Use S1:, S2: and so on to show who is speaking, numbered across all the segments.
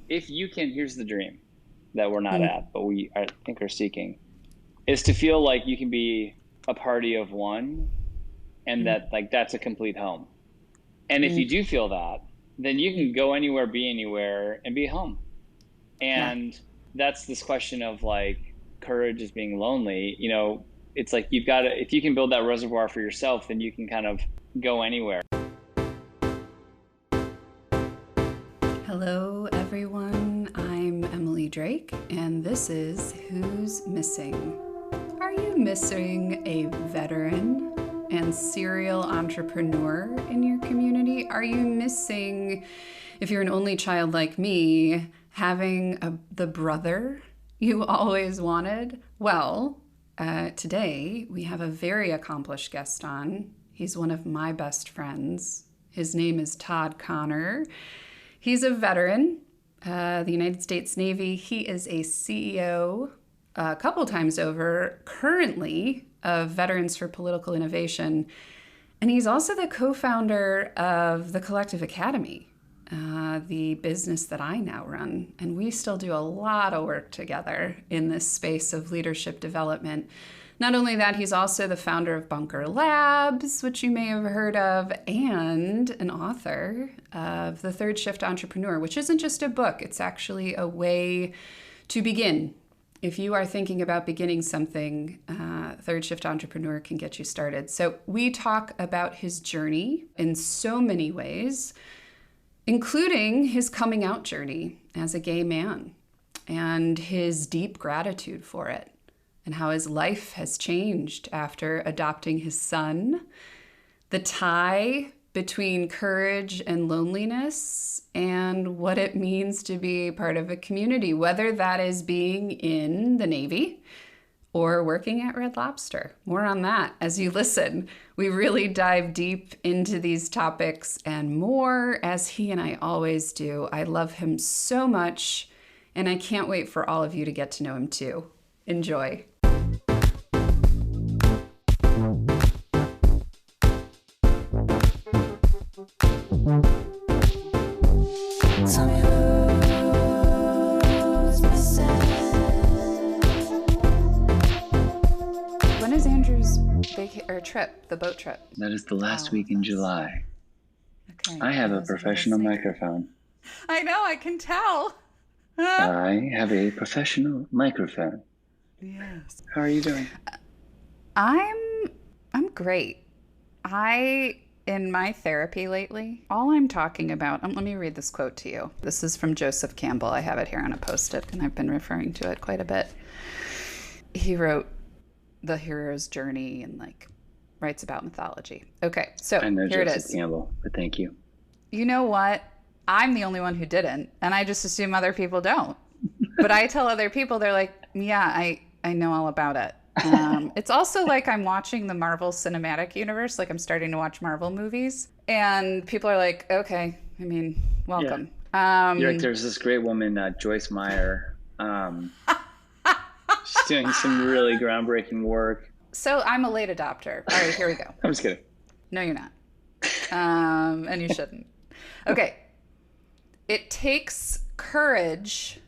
S1: if you can, here's the dream that we're not
S2: Mm,
S1: at, but I think are seeking, is to feel like you can be a party of one and
S2: mm,
S1: that like that's a complete home. And if you
S2: mm,
S1: do feel that, then you
S2: mm.
S1: can go anywhere, be anywhere, and be home.
S2: Yeah.
S1: And that's this question of like courage is being lonely. It's like you've got to, if you can build that reservoir for yourself, then you can kind of go anywhere.
S2: Hello, everyone. I'm Emily Drake, and this is Who's Missing? Are you missing a veteran and serial entrepreneur in your community? Are you missing, if you're an only child like me, having the brother you always wanted? Well, today we have a very accomplished guest on. He's one of my best friends. His name is Todd Connor. He's a veteran, the United States Navy. He is a CEO a couple times over, currently of Veterans for Political Innovation. And he's also the co founder of the Collective Academy, the business that I now run. And we still do a lot of work together in this space of leadership development. Not only that, he's also the founder of Bunker Labs, which you may have heard of, and an author of The Third Shift Entrepreneur, which isn't just a book, it's actually a way to begin. If you are thinking about beginning something, Third Shift Entrepreneur can get you started. So we talk about his journey in so many ways, including his coming out journey as a gay man and his deep gratitude for it, and how his life has changed after adopting his son, the tie between courage and loneliness, and what it means to be part of a community, whether that is being in the Navy or working at Red Lobster. More on that as you listen. We really dive deep into these topics and more, as he and I always do. I love him so much, and I can't wait for all of you to get to know him too. Enjoy.
S3: Tell me who's missing.
S2: When is Andrew's trip, the boat trip?
S1: That is the last
S2: Oh,
S1: week in
S2: that's
S1: July.
S2: okay.
S1: I have
S2: It
S1: a
S2: was really
S1: professional
S2: safe.
S1: microphone.
S2: I know, I can tell.
S1: I have a professional microphone.
S2: Yes.
S1: How are you doing?
S2: I'm I'm great. I in my therapy lately, all I'm talking about, let me read this quote to you. This is from Joseph Campbell. I have it here on a post-it and I've been referring to it quite a bit. He wrote the hero's journey and like writes about mythology. Okay, so
S1: I know
S2: here it
S1: Joseph
S2: is.
S1: Campbell, but thank you.
S2: You know what? I'm the only one who didn't, and I just assume other people don't. But I tell other people, they're like, yeah, I know all about it. It's also like I'm watching the Marvel Cinematic Universe, like I'm starting to watch Marvel movies, and people are like, okay, I mean,
S1: Yeah.
S2: welcome.
S1: You're like, there's this great woman, Joyce Meyer. She's doing some really groundbreaking work.
S2: So I'm a late adopter. All right, here we go.
S1: I'm just kidding.
S2: No, you're not. And you shouldn't. Okay. It takes courage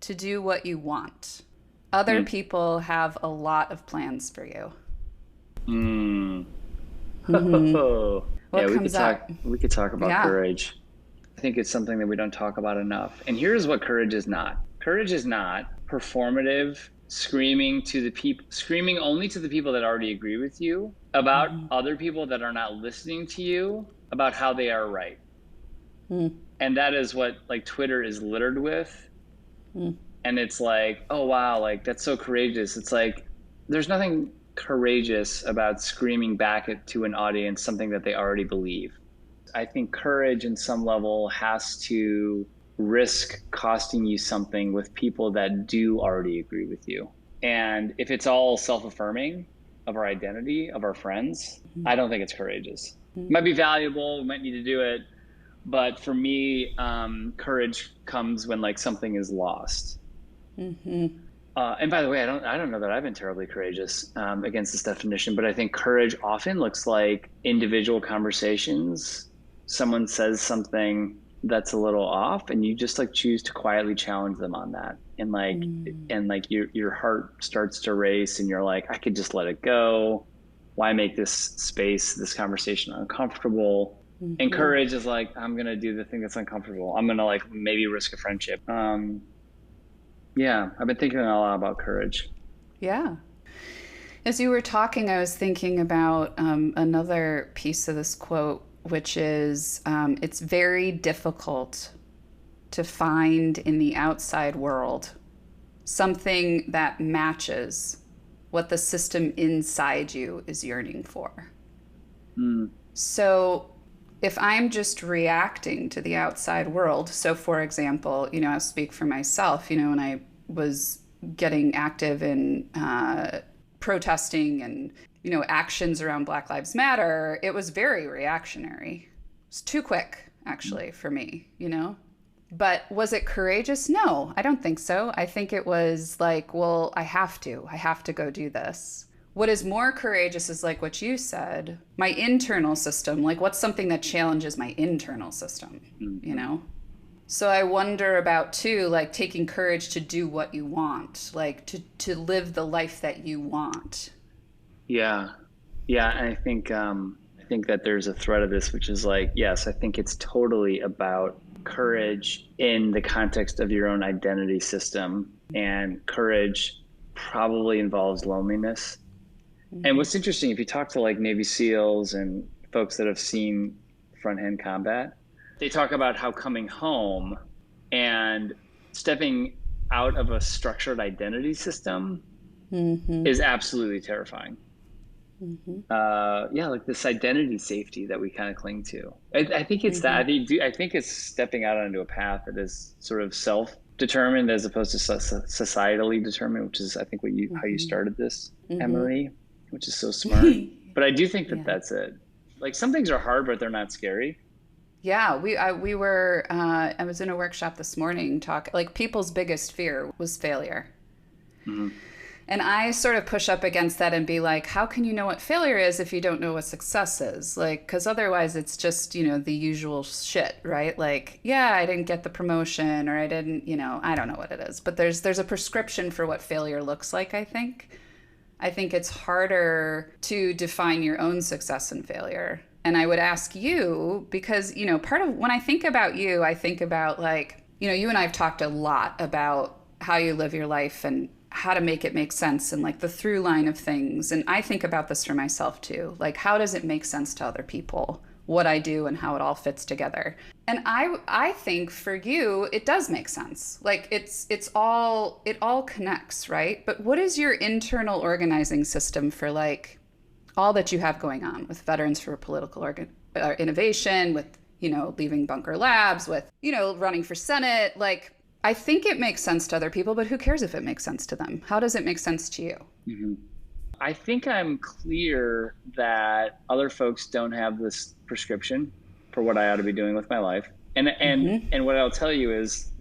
S2: to do what you want. Other
S1: Mm.
S2: people have a lot of plans for you.
S1: Mm.
S2: Mm-hmm.
S1: Yeah,
S2: What comes up?
S1: we could talk about
S2: Yeah.
S1: courage. I think it's something that we don't talk about enough. And here's what courage is not. Courage is not performative, screaming only to the people that already agree with you about
S2: Mm-hmm.
S1: other people that are not listening to you about how they are right.
S2: Mm-hmm.
S1: And that is what like Twitter is littered with. And it's like, oh wow, like that's so courageous. It's like there's nothing courageous about screaming back to an audience something that they already believe. I think courage in some level has to risk costing you something with people that do already agree with you. And if it's all self-affirming of our identity, of our friends, I don't think it's courageous. It might be valuable, we might need to do it, but for me, courage comes when like something is lost.
S2: Mm-hmm.
S1: And by the way, I don't know that I've been terribly courageous against this definition, but I think courage often looks like individual conversations. Someone says something that's a little off, and you just like choose to quietly challenge them on that, and like your heart starts to race, and you're like, I could just let it go. Why make this space, this conversation uncomfortable? And courage is like, I'm gonna do the thing that's uncomfortable. I'm gonna like maybe risk a friendship. Yeah, I've been thinking a lot about courage.
S2: Yeah. As you were talking, I was thinking about another piece of this quote, which is it's very difficult to find in the outside world something that matches what the system inside you is yearning for.
S1: Mm,
S2: So if I'm just reacting to the outside world, so for example, I'll speak for myself, when I was getting active in protesting and, actions around Black Lives Matter, it was very reactionary. It's too quick, actually, for me. But was it courageous? No, I don't think so. I think it was like, well, I have to. I have to go do this. What is more courageous is like what you said, my internal system. Like, what's something that challenges my internal system, you
S1: mm-hmm.
S2: know? So I wonder about too, like taking courage to do what you want, like to live the life that you want.
S1: Yeah, yeah, and I think that there's a thread of this, which is like, yes, I think it's totally about courage in the context of your own identity system, and courage probably involves loneliness. And what's interesting, if you talk to like Navy SEALs and folks that have seen front-hand combat, they talk about how coming home and stepping out of a structured identity system is absolutely terrifying. Yeah, like this identity safety that we kind of cling to. I think it's that. I think it's stepping out onto a path that is sort of self-determined as opposed to societally determined, which is I think what you how you started this, Emily, which is so smart. But I do think that
S2: Yeah.
S1: that's it. Like some things are hard, but they're not scary.
S2: Yeah, we were I was in a workshop this morning talk like people's biggest fear was failure.
S1: Hmm.
S2: And I sort of push up against that and be like, how can you know what failure is if you don't know what success is? Like, because otherwise it's just, the usual shit, right? Like, yeah, I didn't get the promotion or I didn't, I don't know what it is. But there's a prescription for what failure looks like, I think. I think it's harder to define your own success and failure. And I would ask you, because, part of when I think about you, I think about like, you and I have talked a lot about how you live your life and how to make it make sense and like the through line of things. And I think about this for myself too. Like, how does it make sense to other people? What I do and how it all fits together. And I think for you it does make sense. Like it all connects, right? But what is your internal organizing system for like all that you have going on with Veterans for Political Innovation, with leaving Bunker Labs, with running for Senate? Like, I think it makes sense to other people, but who cares if it makes sense to them? How does it make sense to you?
S1: Hmm. I think I'm clear that other folks don't have this prescription for what I ought to be doing with my life. And what I'll tell you is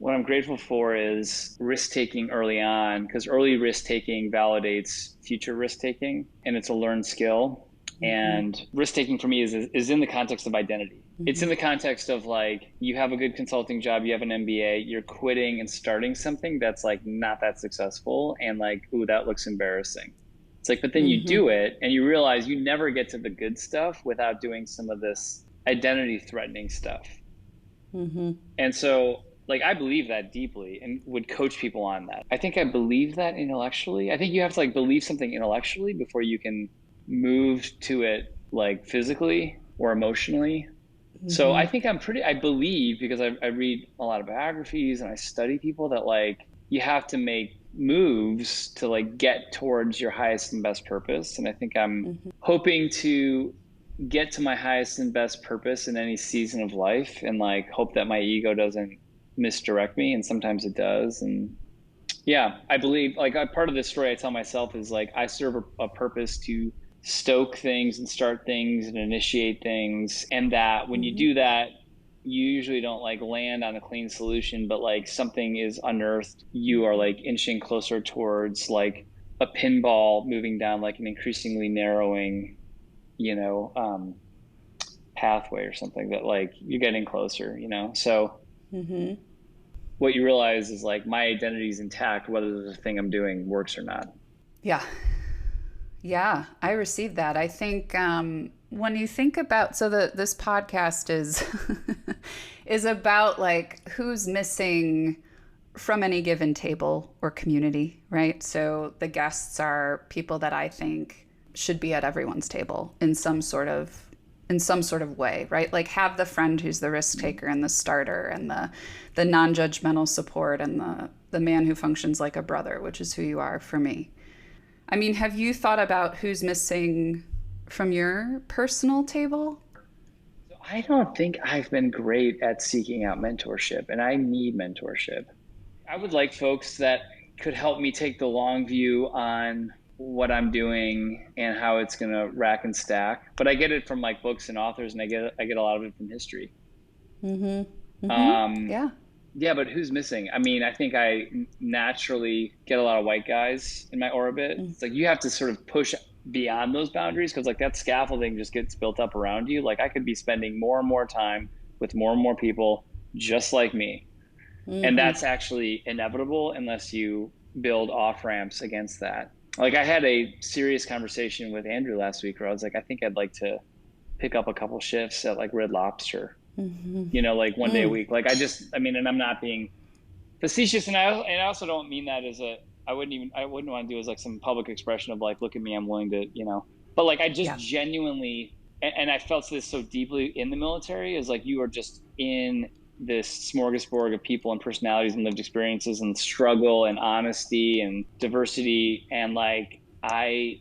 S1: what I'm grateful for is risk taking early on, because early risk taking validates future risk taking, and it's a learned skill. And risk taking for me is in the context of identity. It's in the context of like you have a good consulting job, you have an MBA, you're quitting and starting something that's like not that successful, and like, ooh, that looks embarrassing. It's like, but then you do it and you realize you never get to the good stuff without doing some of this identity threatening stuff. And so, like, I believe that deeply and would coach people on that. I think I believe that intellectually. I think you have to like believe something intellectually before you can move to it like physically or emotionally. So I think I believe because I read a lot of biographies and I study people that like you have to make moves to like get towards your highest and best purpose. And I think I'm hoping to get to my highest and best purpose in any season of life and like hope that my ego doesn't misdirect me. And sometimes it does. And yeah, I believe like part of this story I tell myself is like I serve a purpose to stoke things and start things and initiate things. And that when you do that, you usually don't like land on a clean solution, but like something is unearthed. You are like inching closer towards like a pinball moving down like an increasingly narrowing, you know, pathway or something that like you're getting closer, you know? So what you realize is like my identity is intact, whether the thing I'm doing works or not.
S2: Yeah. Yeah, I received that. I think when you think about this podcast is is about like who's missing from any given table or community, right? So the guests are people that I think should be at everyone's table in some sort of way, right? Like have the friend who's the risk taker and the starter and the non-judgmental support and the man who functions like a brother, which is who you are for me. I mean, have you thought about who's missing from your personal table?
S1: I don't think I've been great at seeking out mentorship, and I need mentorship. I would like folks that could help me take the long view on what I'm doing and how it's going to rack and stack. But I get it from like books and authors, and I get a lot of it from history.
S2: Yeah.
S1: Yeah, but who's missing? I mean, I think I naturally get a lot of white guys in my orbit. It's like you have to sort of push beyond those boundaries because like that scaffolding just gets built up around you. Like I could be spending more and more time with more and more people just like me. And that's actually inevitable unless you build off ramps against that. Like I had a serious conversation with Andrew last week where I was like, I think I'd like to pick up a couple shifts at like Red Lobster, you know, like one day a week. Like I mean, and I'm not being facetious, and I also don't mean that as I wouldn't want to do as like some public expression of like, look at me, I'm willing to, you know, but like I just genuinely, and I felt this so deeply in the military is like you are just in this smorgasbord of people and personalities and lived experiences and struggle and honesty and diversity, and like I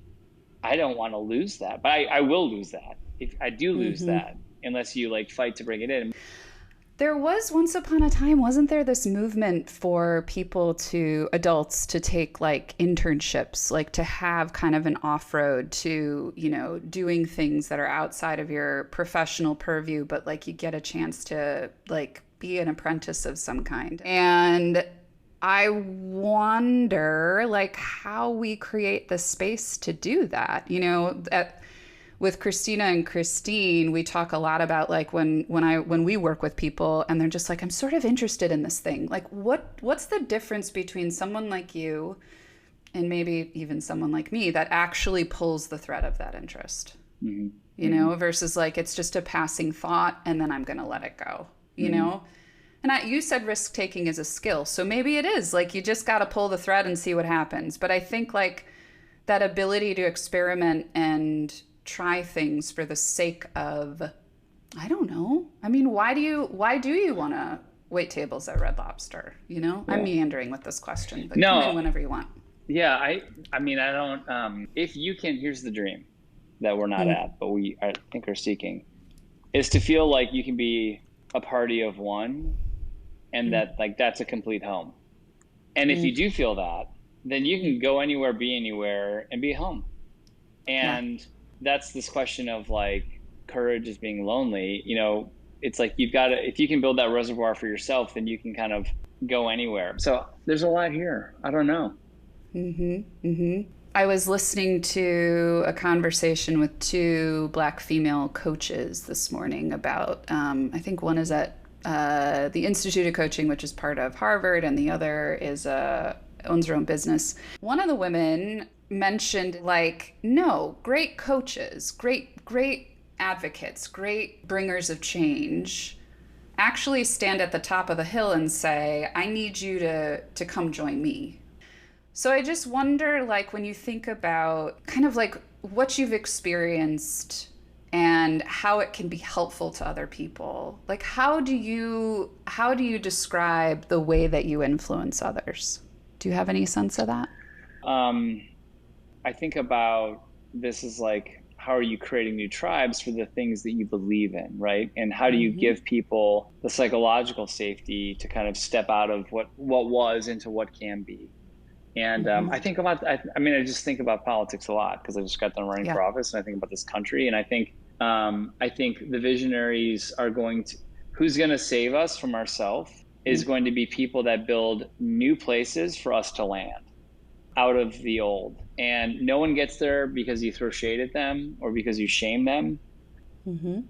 S1: don't want to lose that, but I will lose that if I do lose that unless you like fight to bring it in.
S2: There was once upon a time, wasn't there, this movement for adults to take like internships, like to have kind of an off-road to, you know, doing things that are outside of your professional purview, but like you get a chance to like be an apprentice of some kind. And I wonder like how we create the space to do that, you know, with Christina and Christine, we talk a lot about like when we work with people and they're just like, I'm sort of interested in this thing. Like what's the difference between someone like you and maybe even someone like me that actually pulls the thread of that interest, you know, versus like, it's just a passing thought and then I'm going to let it go, you know? And you said risk taking is a skill. So maybe it is like, you just got to pull the thread and see what happens. But I think like that ability to experiment and try things for the sake of, I don't know. I mean, why do you want to wait tables at Red Lobster? You know, I'm meandering with this question, but come in whenever you want.
S1: Yeah, I mean, I don't. If you can, here's the dream that we're not at, but I think are seeking, is to feel like you can be a party of one, and that like that's a complete home. And if you do feel that, then you can go anywhere, be anywhere, and be home. And that's this question of like courage is being lonely, you know, it's like you've got to, if you can build that reservoir for yourself, then you can kind of go anywhere. So there's a lot here. I don't know.
S2: I was listening to a conversation with two Black female coaches this morning about, I think one is at the Institute of Coaching, which is part of Harvard, and the other is owns her own business. One of the women mentioned like, no, great coaches, great advocates, great bringers of change actually stand at the top of the hill and say, I need you to come join me. So I just wonder, like, when you think about kind of like what you've experienced and how it can be helpful to other people, like how do you describe the way that you influence others? Do you have any sense of that?
S1: I think about this as like, how are you creating new tribes for the things that you believe in, right? And how do you give people the psychological safety to kind of step out of what was into what can be? And I think about, I just think about politics a lot because I just got done running for office, and I think about this country, and I think the visionaries are who's going to save us from ourselves is going to be people that build new places for us to land out of the old. And no one gets there because you throw shade at them or because you shame them.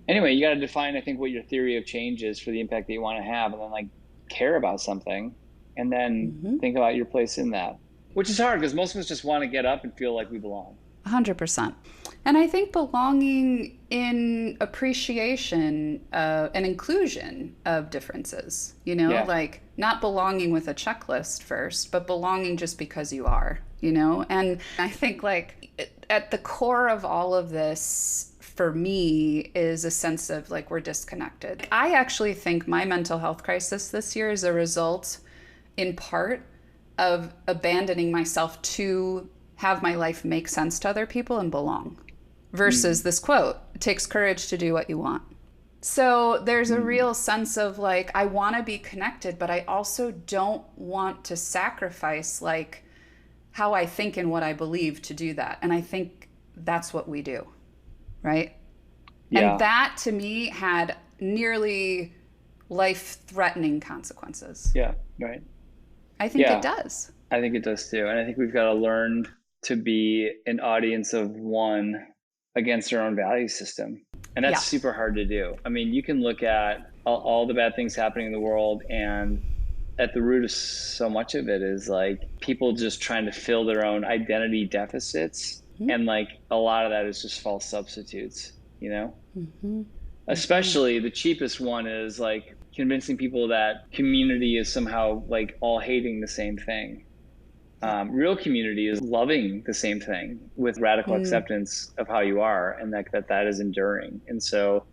S1: Anyway, you got to define, I think, what your theory of change is for the impact that you want to have, and then like care about something, and then think about your place in that, which is hard because most of us just want to get up and feel like we belong.
S2: 100%. And I think belonging in appreciation and inclusion of differences,
S1: Yeah.
S2: like not belonging with a checklist first, but belonging just because you are, you know? And I think like at the core of all of this for me is a sense of like we're disconnected. I actually think my mental health crisis this year is a result in part of abandoning myself to have my life make sense to other people and belong. Versus
S1: Mm,
S2: this quote, it takes courage to do what you want. So there's a
S1: mm,
S2: real sense of like, I want to be connected, but I also don't want to sacrifice like how I think and what I believe to do that. And I think that's what we do, right? And
S1: yeah.
S2: that to me had nearly life threatening consequences.
S1: Yeah. Right.
S2: I think it
S1: Yeah.
S2: does.
S1: I think it does too. And I think we've got to learn to be an audience of one against our own value system. And that's
S2: Yeah.
S1: super hard to do. I mean, you can look at all the bad things happening in the world, and at the root of so much of it is like people just trying to fill their own identity deficits. And like a lot of that is just false substitutes, you know? Especially the cheapest one is like convincing people that community is somehow like all hating the same thing.
S2: Yeah.
S1: Real community is loving the same thing with radical acceptance of how you are, and that is enduring. And so,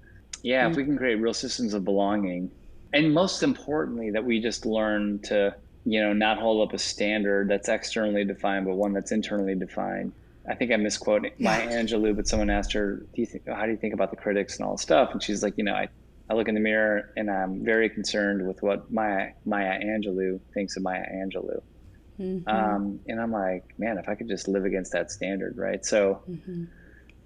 S1: yeah, if we can create real systems of belonging, and most importantly, that we just learn to, not hold up a standard that's externally defined, but one that's internally defined. I think I misquote
S2: Yeah.
S1: Maya Angelou, but someone asked her, how do you think about the critics and all this stuff? And she's like, I look in the mirror and I'm very concerned with what Maya Angelou thinks of Maya Angelou. And I'm like, man, if I could just live against that standard, right? So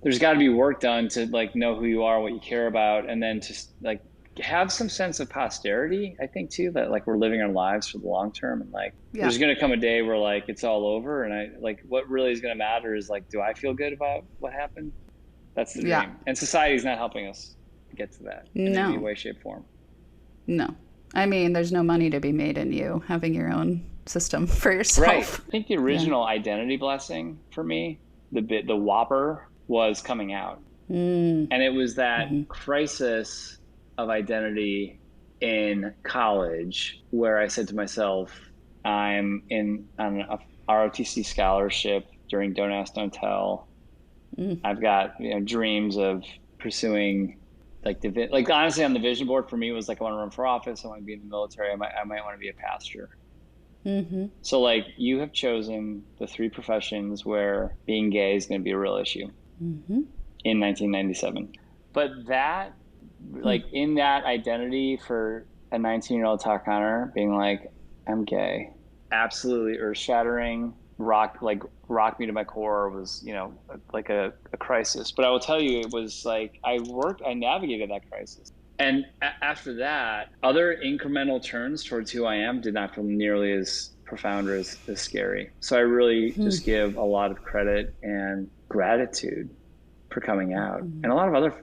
S1: there's got to be work done to like know who you are, what you care about, and then just like have some sense of posterity. I think too that like we're living our lives for the long term, and like
S2: Yeah.
S1: there's gonna come a day where like it's all over, and I like what really is gonna matter is like, do I feel good about what happened? That's the
S2: Yeah.
S1: dream, and society's not helping us get to that in any
S2: No.
S1: way, shape, form.
S2: No. I mean, there's no money to be made in you having your own system for
S1: Right.
S2: yourself.
S1: I think the
S2: Yeah.
S1: original identity blessing for me, the Whopper, was coming out. And it was that crisis of identity in college where I said to myself, I'm in on a ROTC scholarship during Don't Ask, Don't Tell. I've got, dreams of pursuing like honestly on the vision board for me was like I want to run for office, I want to be in the military, I might want to be a pastor. So like you have chosen the three professions where being gay is going to be a real issue in 1997. But that, like in that identity for a 19-year-old Todd Connor being like, I'm gay, absolutely earth shattering, rock me to my core was, like a crisis. But I will tell you, it was like I navigated that crisis. And after that, other incremental turns towards who I am did not feel nearly as profound or as scary. So I really just give a lot of credit and gratitude for coming out. And a lot of other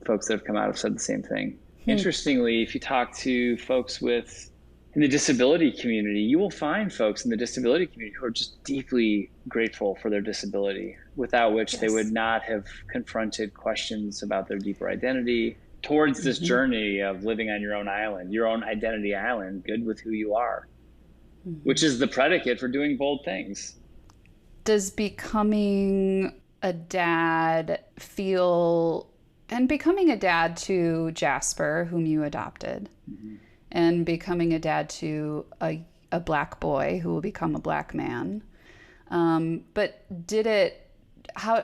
S1: folks that have come out have said the same thing. Interestingly, if you talk to folks in the disability community, you will find folks in the disability community who are just deeply grateful for their disability, without which they would
S2: Yes.
S1: not have confronted questions about their deeper identity towards this journey of living on your own island, your own identity island, good with who you are, which is the predicate for doing bold things.
S2: Does becoming a dad feel, and becoming a dad to Jasper, whom you adopted,
S1: Mm-hmm.
S2: and becoming a dad to a black boy who will become a black man, but did it, how,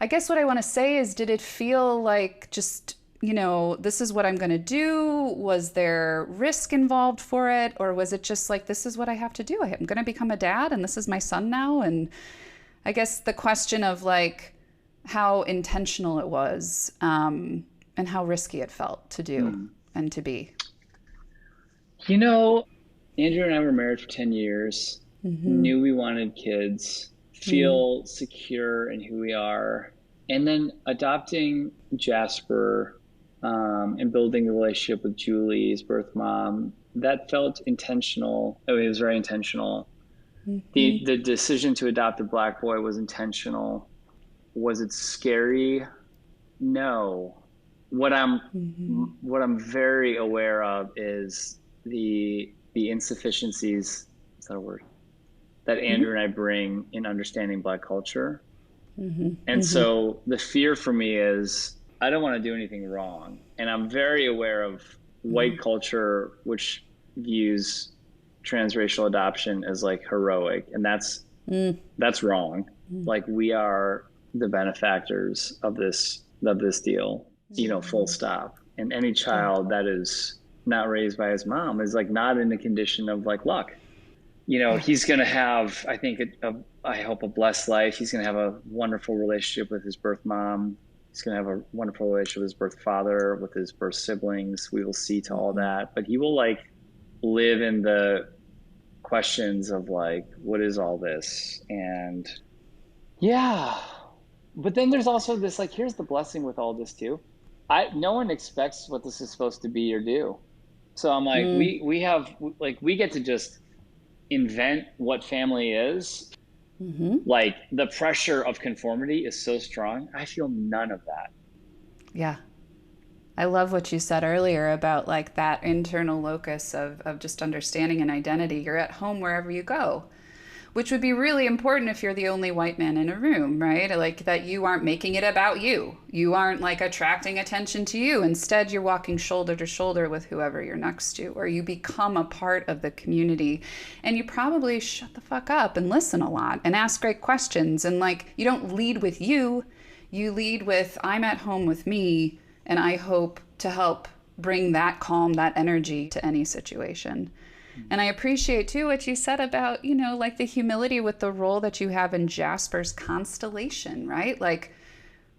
S2: I guess what I want to say is, did it feel like just, this is what I'm going to do? Was there risk involved for it? Or was it just like, this is what I have to do? I'm going to become a dad and this is my son now? And I guess the question of like how intentional it was, and how risky it felt to do and to be.
S1: You know, Andrew and I were married for 10 years, knew we wanted kids, feel secure in who we are. And then adopting Jasper, and building the relationship with Julie, his birth mom, that felt intentional. I mean, it was very intentional. The decision to adopt a black boy was intentional. Was it scary? No. What I'm what I'm very aware of is the insufficiencies, is that a word? That Andrew and I bring in understanding Black culture. And so the fear for me is I don't want to do anything wrong. And I'm very aware of white culture, which views transracial adoption as like heroic, and that's wrong. Like we are the benefactors of this deal, full stop. And any child that is not raised by his mom is like not in a condition of like luck. He's going to have, I think, I hope, a blessed life. He's going to have a wonderful relationship with his birth mom. He's going to have a wonderful relationship with his birth father, with his birth siblings. We will see to all that. But he will like live in the questions of like, what is all this? And yeah. But then there's also this, like, here's the blessing with all this too. No one expects what this is supposed to be or do. So I'm like, we have, like, we get to just invent what family is. Like the pressure of conformity is so strong. I feel none of that.
S2: Yeah. I love what you said earlier about like that internal locus of just understanding an identity. You're at home wherever you go, which would be really important if you're the only white man in a room, right? Like that you aren't making it about you. You aren't like attracting attention to you. Instead, you're walking shoulder to shoulder with whoever you're next to, or you become a part of the community. And you probably shut the fuck up and listen a lot and ask great questions. And like, you don't lead with you lead with, I'm at home with me, and I hope to help bring that calm, that energy to any situation. And I appreciate too what you said about, like the humility with the role that you have in Jasper's constellation, right? Like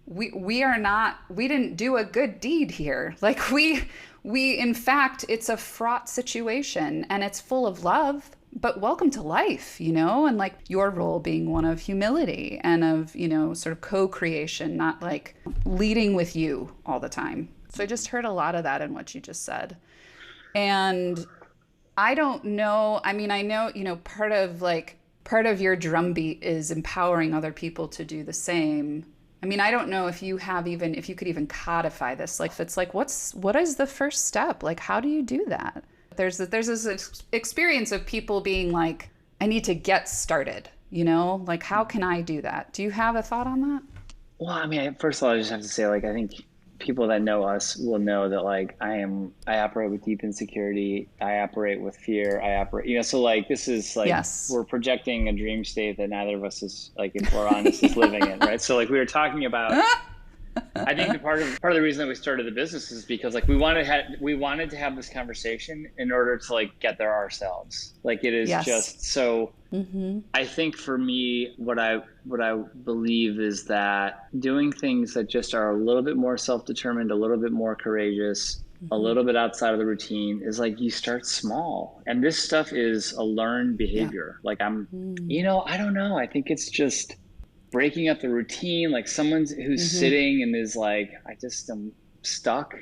S2: we didn't do a good deed here. Like we in fact, it's a fraught situation and it's full of love, but welcome to life, and like your role being one of humility and of, sort of co-creation, not like leading with you all the time. So I just heard a lot of that in what you just said. And I don't know. I mean, I know, part of your drumbeat is empowering other people to do the same. I mean, I don't know if you could even codify this. Like, if it's like, what is the first step? Like, how do you do that? There's this experience of people being like, I need to get started, like, how can I do that? Do you have a thought on that?
S1: Well, I mean, first of all, I just have to say, like, I think people that know us will know that like I operate with deep insecurity. I operate with fear. So like this is like,
S2: yes,
S1: we're projecting a dream state that neither of us is, like, if we're honest, is living in, right? So like we were talking about, I think the part of the reason that we started the business is because like we wanted to have this conversation in order to like get there ourselves. Like it is just so. I think for me, what I believe is that doing things that just are a little bit more self-determined, a little bit more courageous, a little bit outside of the routine is like you start small. And this stuff is a learned behavior. Like I don't know. I think it's just breaking up the routine. Like someone who's sitting and is like, I just am stuck.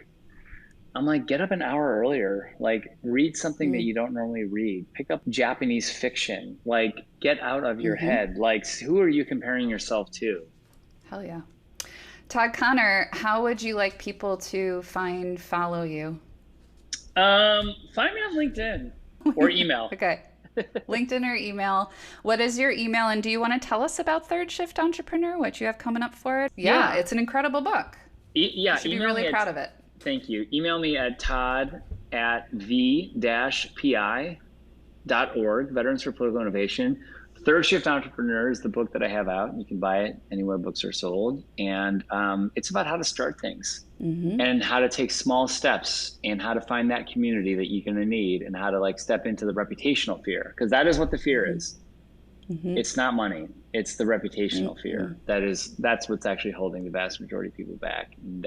S1: I'm like, get up an hour earlier, like read something that you don't normally read, pick up Japanese fiction, like get out of your head. Like, who are you comparing yourself to?
S2: Hell yeah. Todd Connor, how would you like people to follow you?
S1: Find me on LinkedIn or email.
S2: Okay. LinkedIn or email. What is your email? And do you want to tell us about Third Shift Entrepreneur, what you have coming up for it? Yeah. It's an incredible book.
S1: You
S2: should be really proud of it.
S1: Thank you. Email me at todd@v-pi.org, Veterans for Political Innovation. Third Shift Entrepreneur is the book that I have out. You can buy it anywhere books are sold. And it's about how to start things and how to take small steps and how to find that community that you're going to need and how to like step into the reputational fear, because that is what the fear is. It's not money. It's the reputational fear. That's what's actually holding the vast majority of people back. And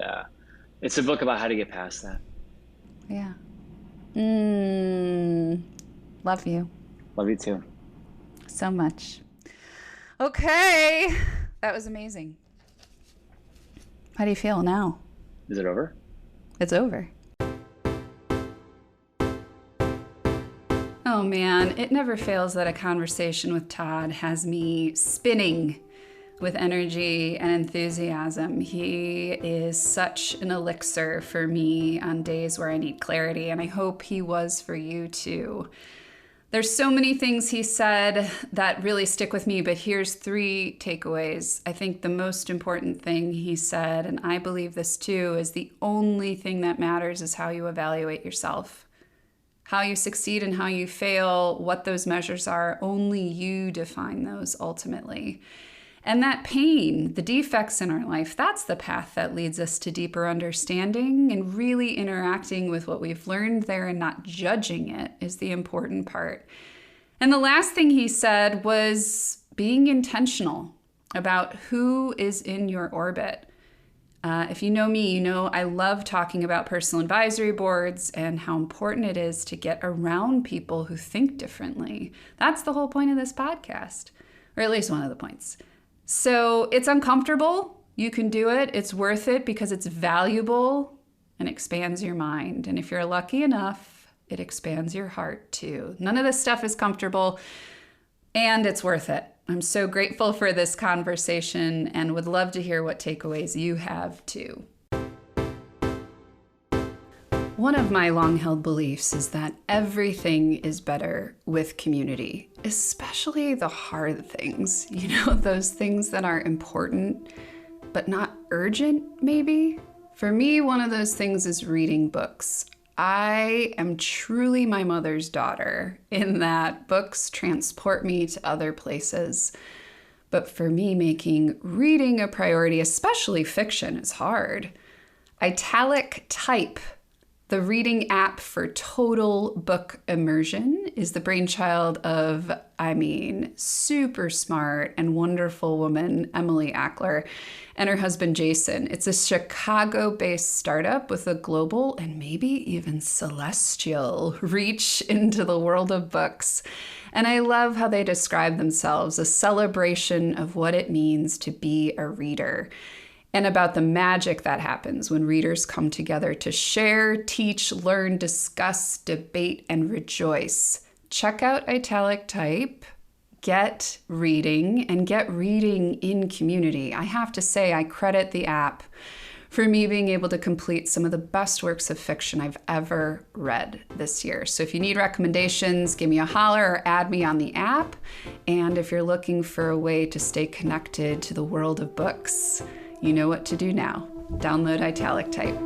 S1: it's a book about how to get past that.
S2: Yeah. Love you.
S1: Love you too.
S2: So much. Okay. That was amazing. How do you feel now?
S1: Is it over?
S2: It's over. Oh man, it never fails that a conversation with Todd has me spinning with energy and enthusiasm. He is such an elixir for me on days where I need clarity, and I hope he was for you too. There's so many things he said that really stick with me, but here's 3 takeaways. I think the most important thing he said, and I believe this too, is the only thing that matters is how you evaluate yourself. How you succeed and how you fail, what those measures are, only you define those ultimately. And that pain, the defects in our life, that's the path that leads us to deeper understanding, and really interacting with what we've learned there and not judging it is the important part. And the last thing he said was being intentional about who is in your orbit. If you know me, you know I love talking about personal advisory boards and how important it is to get around people who think differently. That's the whole point of this podcast, or at least one of the points. So it's uncomfortable. You can do it. It's worth it because it's valuable and expands your mind. And if you're lucky enough, it expands your heart too. None of this stuff is comfortable, and it's worth it. I'm so grateful for this conversation and would love to hear what takeaways you have too. One of my long-held beliefs is that everything is better with community, especially the hard things, those things that are important but not urgent, maybe. For me, one of those things is reading books. I am truly my mother's daughter in that books transport me to other places. But for me, making reading a priority, especially fiction, is hard. Italic Type, the reading app for total book immersion, is the brainchild of, super smart and wonderful woman, Emily Ackler, and her husband, Jason. It's a Chicago-based startup with a global and maybe even celestial reach into the world of books. And I love how they describe themselves, a celebration of what it means to be a reader, and about the magic that happens when readers come together to share, teach, learn, discuss, debate, and rejoice. Check out Italic Type, get reading, and get reading in community. I have to say, I credit the app for me being able to complete some of the best works of fiction I've ever read this year. So if you need recommendations, give me a holler or add me on the app. And if you're looking for a way to stay connected to the world of books, you know what to do now. Download Italic Type.